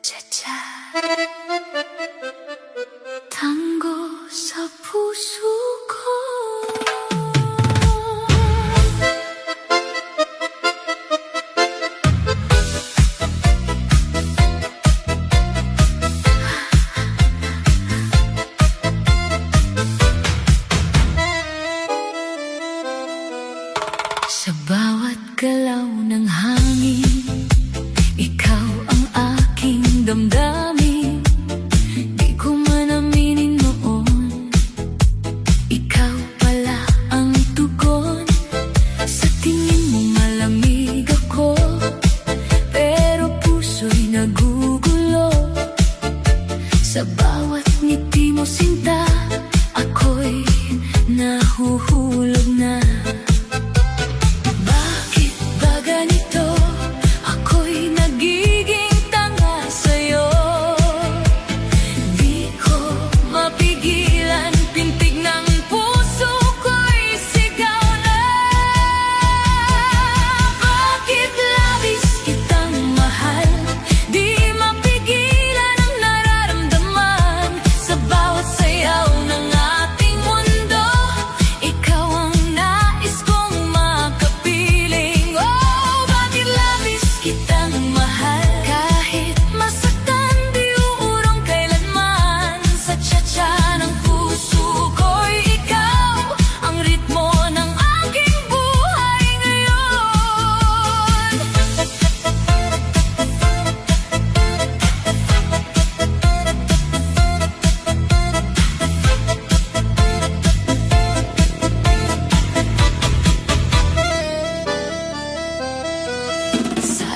Cha-cha. Tango sa puso ko. Sa bawat galaw ng hangin, ikaw ang aking damdamin. Di ko man aminin noon, ikaw pala ang tugon. Sa tingin mo malamig ako, pero puso'y nagugulo. Sa bawat ngiti mo sinta, ako'y nahuhulog na.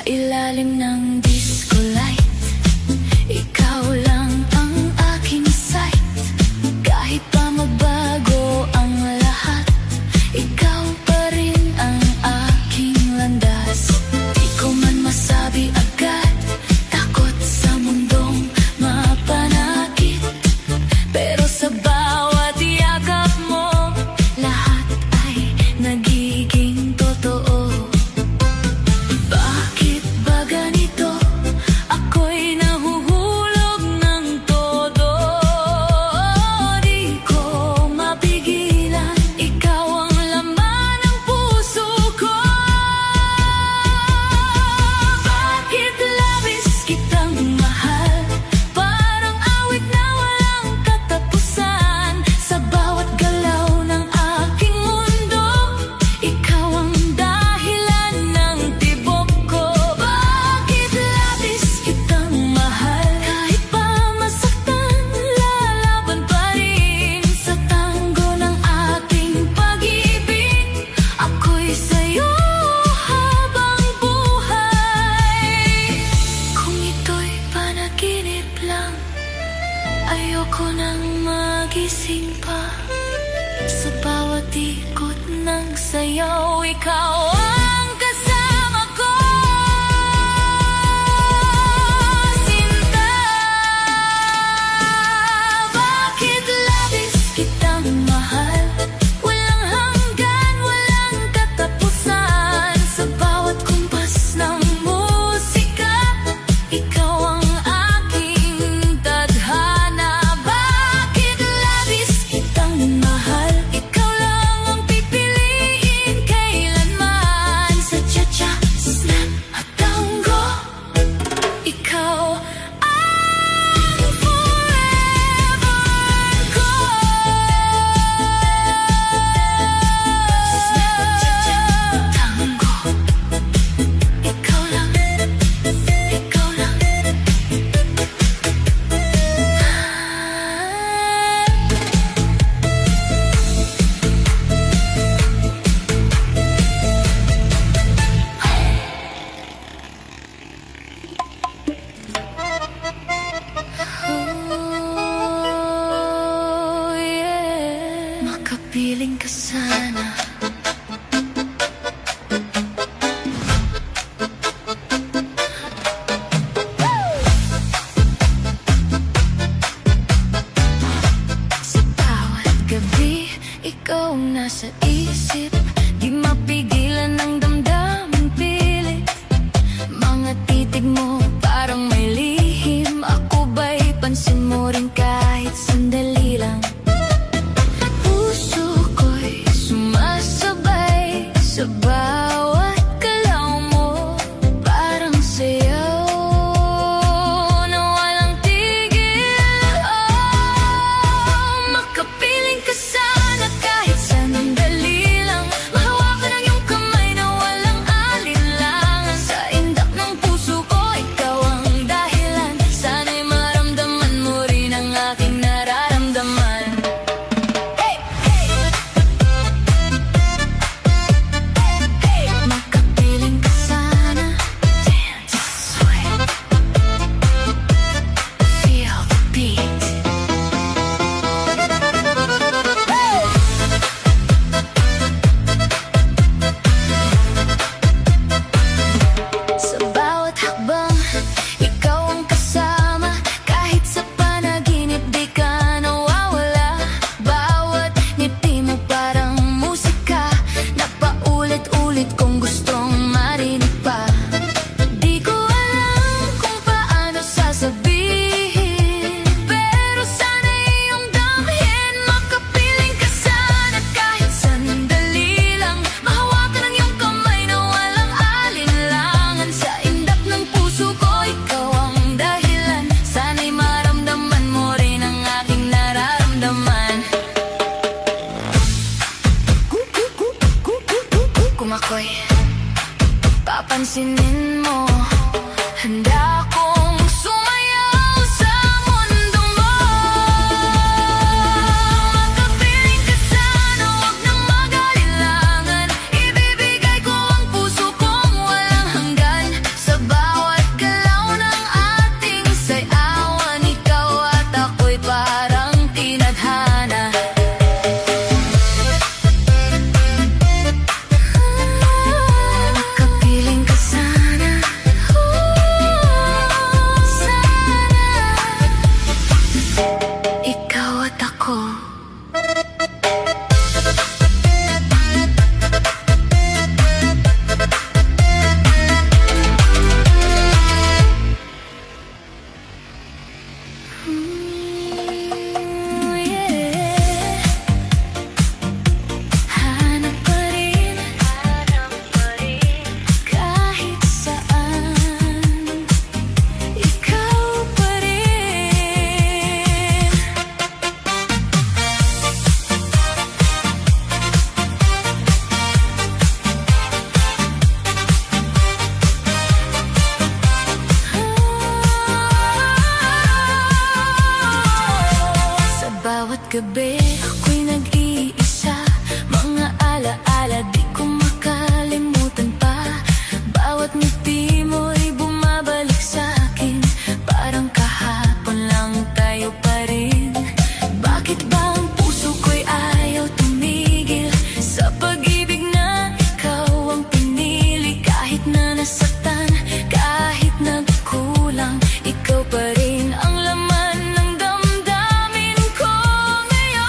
Ilalim ng disco light, ikaw lang ang aking sight. Kahit pa magbago ang lahat, ikaw pa rin ang aking landas. Di ko man masabi agad, takot sa mundong mapanakit. Pero sa bawat yakap mo, lahat ay nagiging totoo. Ayoko nang magising pa. Sa bawat ikot ng sayaw, ikaw ang kasama ko. Sinta, bakit labis kitang mahal? Walang hanggan, walang katapusan. Sa bawat kumpas ng musika, ikaw ang piling ka sana. Sa bawat gabi, ikaw ang nasa isip. Di mapigilan ng damdamin pilit. Mga titig mo parang may lihim. Ako ba'y pansin mo rin kahit sandali lang? Puso ko'y sumasabay sa bawat galaw mo. Parang sayaw na walang tigil. Oh, makapiling ka sana kahit sandali lang. Mahawakan ang iyong kamay na walang alinlangan. Sa indak ng puso ko, ikaw ang dahilan. Sana'y maramdaman mo rin ang aking nararamdaman. Makapiling ka sana. Dance, sweat. Feel the beat. Sa bawat hakbang, ikaw ang kasama. Kahit sa panaginip, di ka nawawala. Bawat ngiti mo parang musika na paulit-ulit kong gustong marinig pa. Di ko alam kung paano sasabihin, pero sana iyong damhin. Makapiling ka sana kahit sandali lang. Mahawakan ang iyong kamay na walang alinlangan. Sa indak ng puso ko, ikaw ang dahilan. Sana'y maramdaman mo rin ang aking nararamdaman. Kung ako'y papansinin mo, handa akong sumayaw sa mundo mo. Makapiling ka sana, huwag nang mag-alilangan. Ibibigay ko ang puso kong walang hanggan. Sa bawat galaw ng ating sayawan, ikaw at ako'y parang tinadhana. Makapiling ka sana, sana. Ikaw at ako. Yeah. Hanap pa rin kahit saan. Ikaw pa rin. Sa bawat gabi, ako'y nag-iisa. Mga alaala di ko makalimutan pa. Bawat ngiti mo'y bumabalik sa'kin. Parang kahapon lang tayo pa rin. Bakit ba ang puso ko'y ayaw tumigil sa pag-ibig na ikaw ang pinili? Kahit na nasaktan, kahit nagkulang, ikaw pa rin ang laman ng damdamin ko ngayon.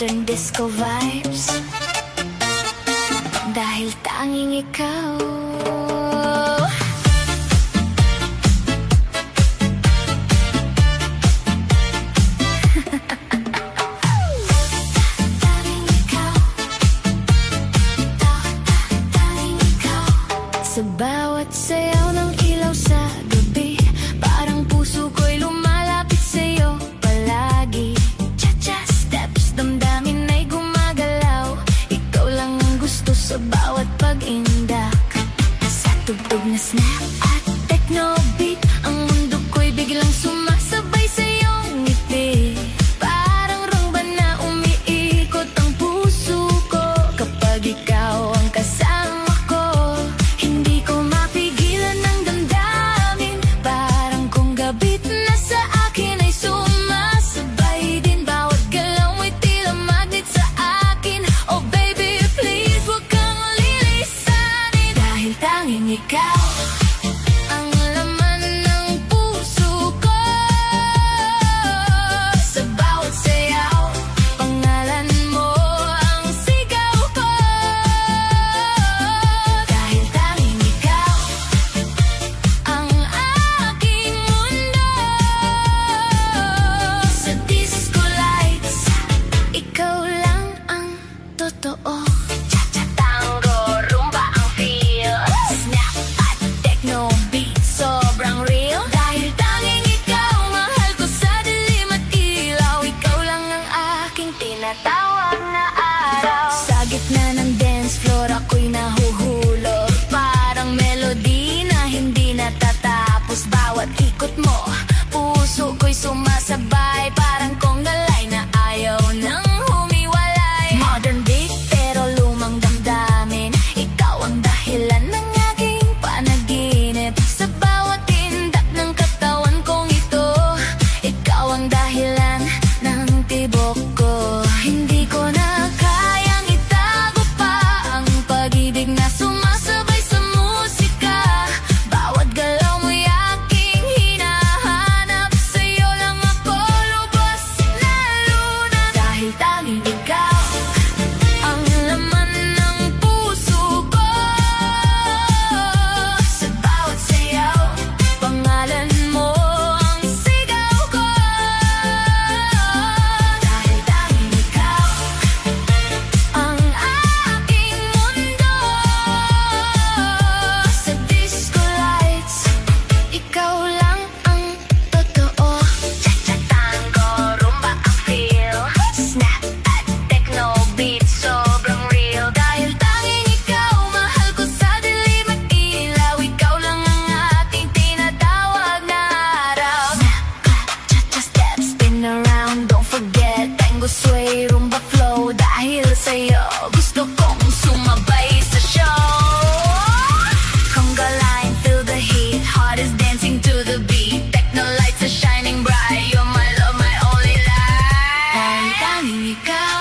modern disco vibes. Dahil tanging ikaw. Tanging ikaw. Tanging ikaw. Sa bawat sayaw ng ilaw sa gabi, parang puso ko'y lumalapit sa'yo palagi. Cha-cha steps, damdamin ay gumagalaw. Ikaw lang ang gusto sa bawat pag-indak. Sa tugtog na snap at techno beat, ang mundo ko'y biglang sumasabay sa iyong ngiti. Parang rumba na umiikot ang puso ko kapag ikaw ang kasama ko. Hindi ko mapigilan ng damdamin, parang kung gabit na sa akin ay sumasabay din. Bawat galaw mo'y tila magnet sa akin. Oh baby, please, huwag kang lilisanin. Dahil tanging ikaw ang laman ng puso ko. Sa bawat sayaw, pangalan mo ang sigaw ko. Dahil tanging ikaw ang aking mundo. Sa disco lights, ikaw lang ang totoo. Cha-cha tango, rumba ang feel. Snap at techno beat, sobrang real. Dahil tanging ikaw, mahal ko sa dilim at ilaw. Ikaw lang ang aking tinatawag na araw. Sa gitna ng dance floor, ako'y nahuhulog. Parang melody na hindi natatapos. Bawat ikot mo, puso ko'y sumasabay. Parang konggalay na ayaw nang humiwalay. Modern beat pero lumang damdamin. Ikaw ang dahilan ng aking panaginip. Sa bawat tindak ng katawan kong ito, ikaw ang dahilan ng tibok ko. Hindi ko na kayang itago pa ang pag-ibig na sumasabay sa musika. Bawat galaw mo'y aking hinahanap. Sa'yo lang ako lubos na luna. Dahil tanging ikaw ang laman ng puso ko. Sa bawat sayaw, pangalan mo ang sigaw ko. Dahil tanging ikaw ang aking mundo. Sa disco lights, ikaw lang ang totoo. Cha-cha tango, rumba ang feel. Snap at techno beat, sobrang real. Dahil tanging ikaw, mahal ko sa dilim at ilaw. Ikaw lang ang aking tinatawag na araw. Snap, clap, cha-cha step, spin around, don't forget. Tango sway, rumba flow. Dahil sa'yo, gusto kong sumabay sa show. Conga line, feel the heat. Heart is dancing to the beat. Techno lights are shining bright. You're my love, my only light. Dahil tanging ikaw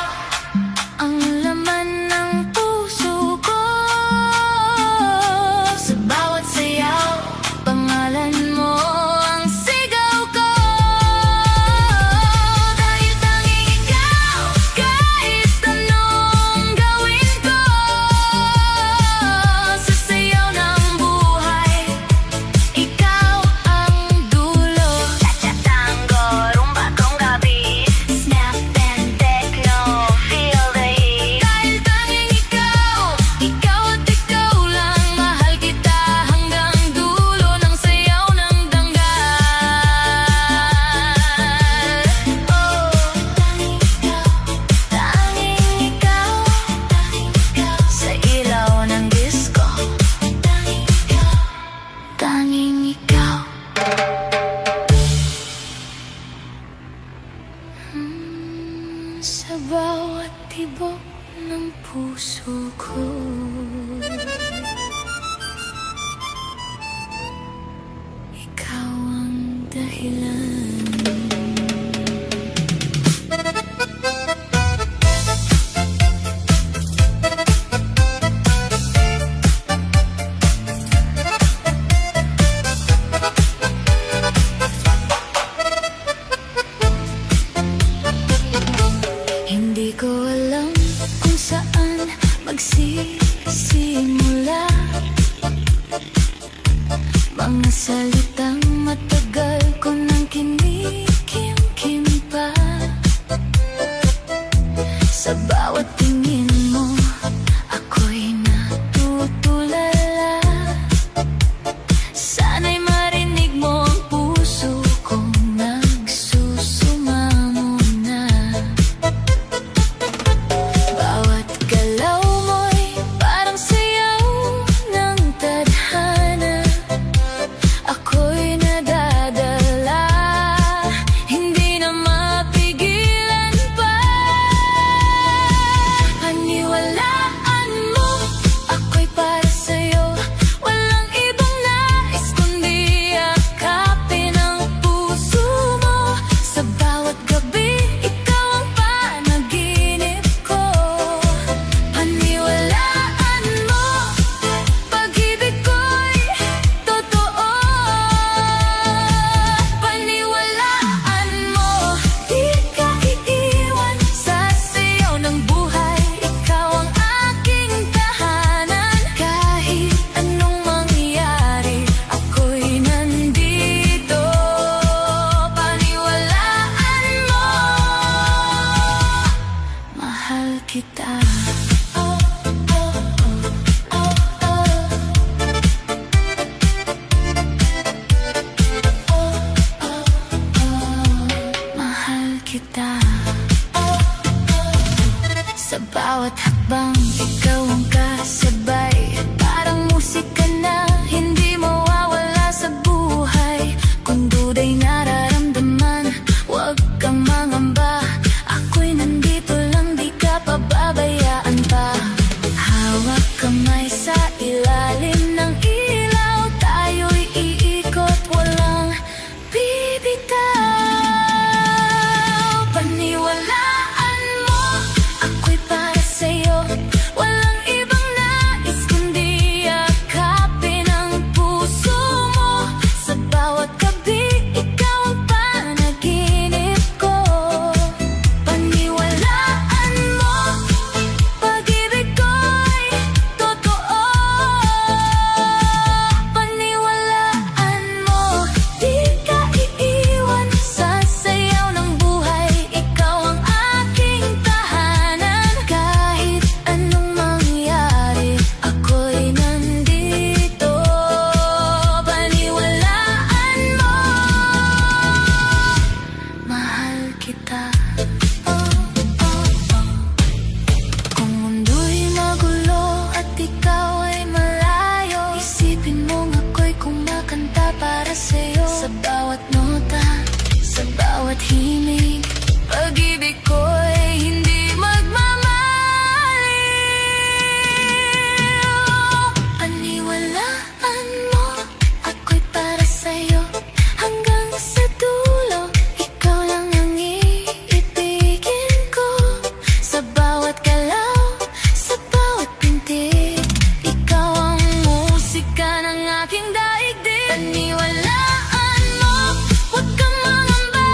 ang laman ng puso ko. Sa bawat sayaw, pangalan mo ang sigaw ko. Dahil tanging ikaw, kahit anong gawin ko. Sa sayaw ng buhay, ikaw ang dulo. Cha-cha tango, rumba conga beat. Snap and techno, feel the heat. Dahil tanging ikaw, ikaw at ikaw lang. Mahal kita hanggang dulo ng sayaw ng danggal. Oh, tanging ikaw, tanging ikaw. Sa ilaw ng disco, tanging ikaw. Sa bawat tibok ng puso ko, ikaw ang dahilan. Hindi ko Mga salitang matagal ko nang kinikimkim pa. Sa bawat tingin mo, ako'y natutulala. Sana'y marinig mo ang puso kong nagsusumamo na. Bawat galaw mo'y parang sayaw ng tadhana. Ako'y nadadala, hindi na mapigilan pa. Paniwalaan mo, ako'y para sa'yo. Walang ibang nais kundi yakapin ang puso mo. Sa bawat gabi, ikaw ang panaginip ko. Paniwalaan mo, pag-ibig ko'y totoo. Paniwalaan mo, di ka iiwan sa sayaw ng buhay. Ikaw ang aking tahanan. Kahit anong mangyari, ako'y nandito. Paniwalaan mo, mahal kita. Mahal kita. Sa bawat hakbang, ikaw ang kasabay. Parang musika na hindi mawawala sa buhay. Kung duda'y nararamdaman, huwag kang mangamba. Ako'y nandito lang, di ka pababayaan pa. Hawak kamay sa ilalim ng ilaw. Tayo'y iikot, walang bibitaw. Paniwalaan mo, ako'y para sa'yo. Walang ibang nais kundi yakapin ang puso mo. Sa bawat gabi, ikaw ang panaginip ko. Paniwalaan mo, pag-ibig ko'y totoo. Paniwalaan mo, di ka iiwan sa sayaw ng buhay. Ikaw ang aking tahanan. Kahit anong mangyari, ako'y nandito. Paniwalaan mo, mahal kita. Kung mundo'y magulo at ikaw ay malayo, isipin mong ako'y kumakanta para sa'yo. Sa bawat nota, sa bawat himig, pag-ibig ko'y hindi magmamaliw. Paniwalaan mo, ako'y para sa'yo. Hanggang sa dulo, ikaw lang ang iibigin ko. Sa bawat galaw, sa bawat pintig, ikaw ang musika ng aking daigdig. Paniwalaan mo, huwag kang mangamba.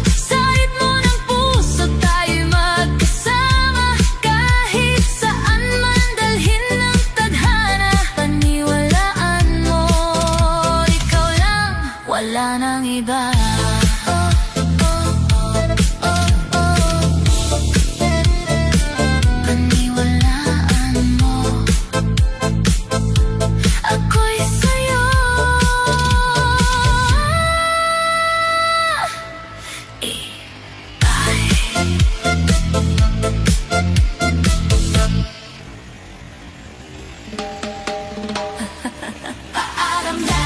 Sa ritmo ng puso, tayo'y magkasama. Kahit saan man dalhin ng tadhana. Paniwalaan mo, ikaw lang, wala nang iba. Paniwalaan mo, ako'y sa'yo. Paalam na,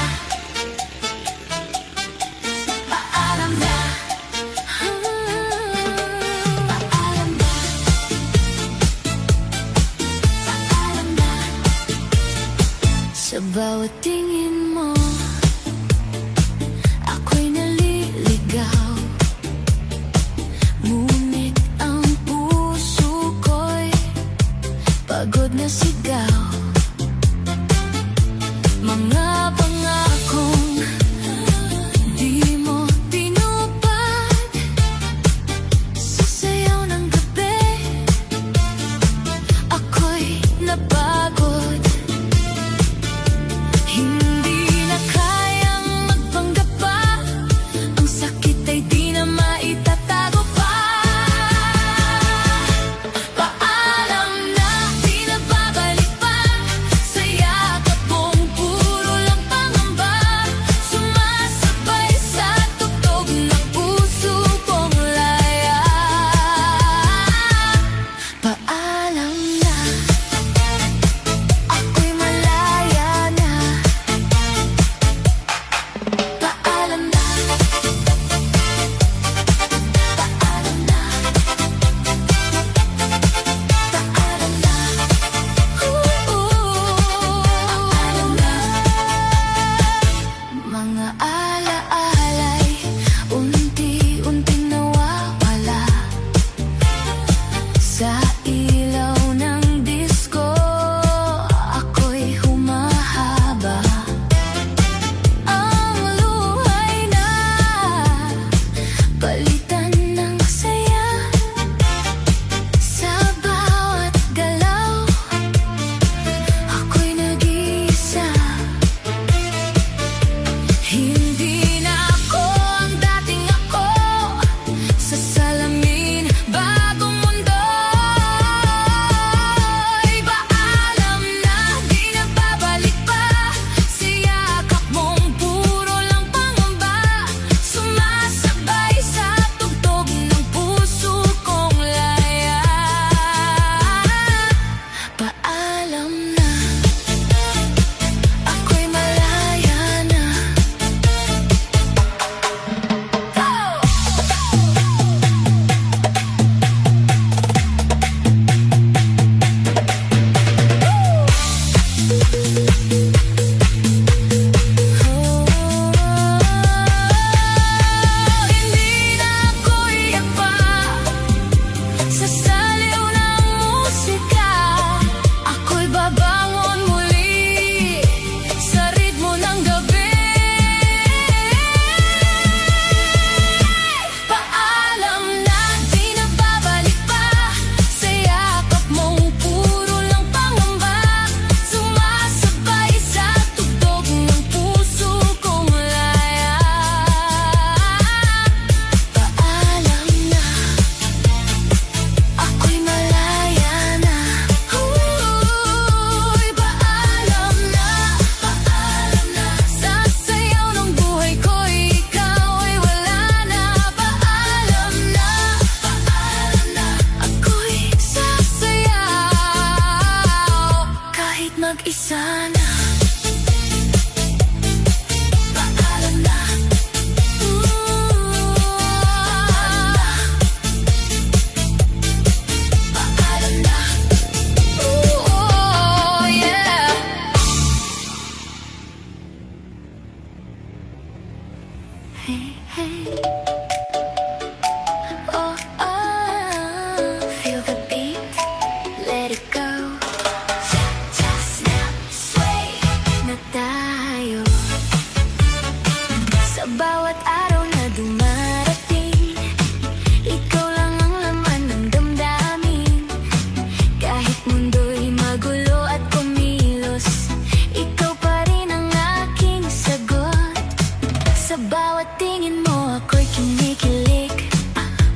paalam na, paalam na, paalam na. Sa bawat tingin mo, ako'y naliligaw. Ngunit ang puso ko'y pagod na sigaw. Mga pangakong di mo tinupad. Sa sayaw ng gabi, ako'y napagod. Hindi Hey, hey. Oh, oh, feel the beat, let it go. Just now, sway na tayo. Sa bawat araw na dumarating, ikaw lang ang laman ng damdamin. Kahit mundo'y magulo at kumilos, ikaw pa rin ang aking sagot. Sa bawat tingin mo ako'y kinikilig,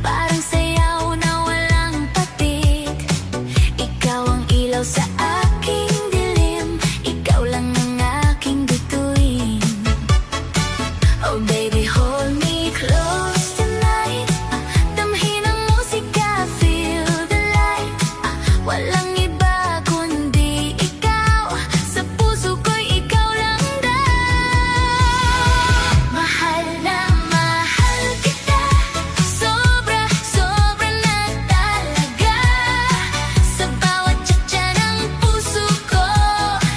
parang sayaw na walang patik. Ikaw ang ilaw sa aking dilim, ikaw lang ang aking bituin. Oh baby, hold me close tonight. Damhin ang musika, feel the light. Walang iba kundi ikaw, sa puso ko'y ikaw lang daw. Mahal na mahal kita, sobra, sobra na talaga. Sa bawat tiyatya ng puso ko,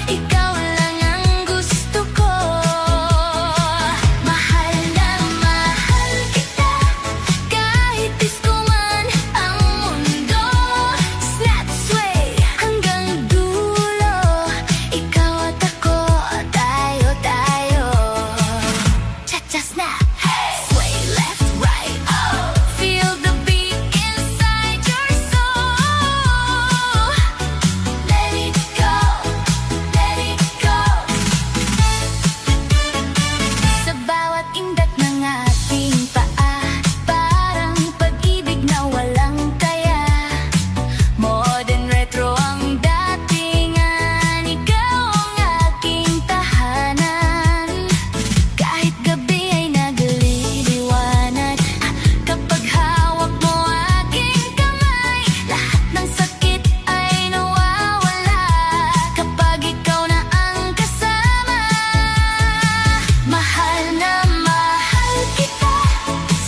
ikaw lang ang gusto ko. Mahal na mahal kita, kahit disco man ang mundo. Snap, sway, hanggang dulo, ikaw at ako, tayo, tayo. Cha-cha, snap, sway left, right, oh. Feel the beat inside your soul. Let it go, let it go. Sa bawat indak ng ating paa, parang pag-ibig na walang taya. Modern retro ang datingan, ikaw ang aking tahanan. Kahit gabi ay nagliliwanag, kapag hawak mo aking kamay, lahat ng sakit ay nawawala. Kapag ikaw na ang kasama, mahal na mahal kita,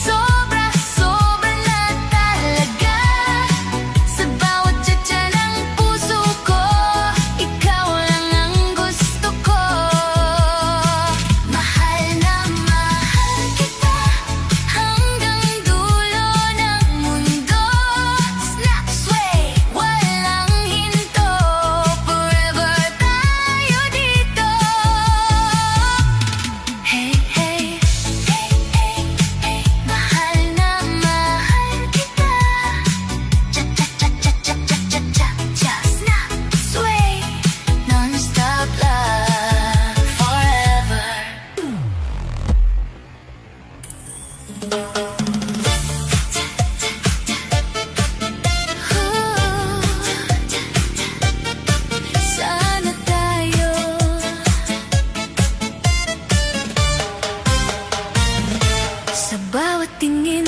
sobra, sobra na talaga. Sa bawat tiyatya ng puso ko, ikaw lang ang gusto ko. Mahal na mahal kita, hanggang dulo ng mundo. Snap, sway, walang hinto, forever tayo dito. Hey, hey, hey, hey, hey. Mahal na mahal kita. Cha-cha-cha-cha-cha-cha-cha-cha. Snap, sway, non-stop love forever. Sana tayo. Sa bawat tingin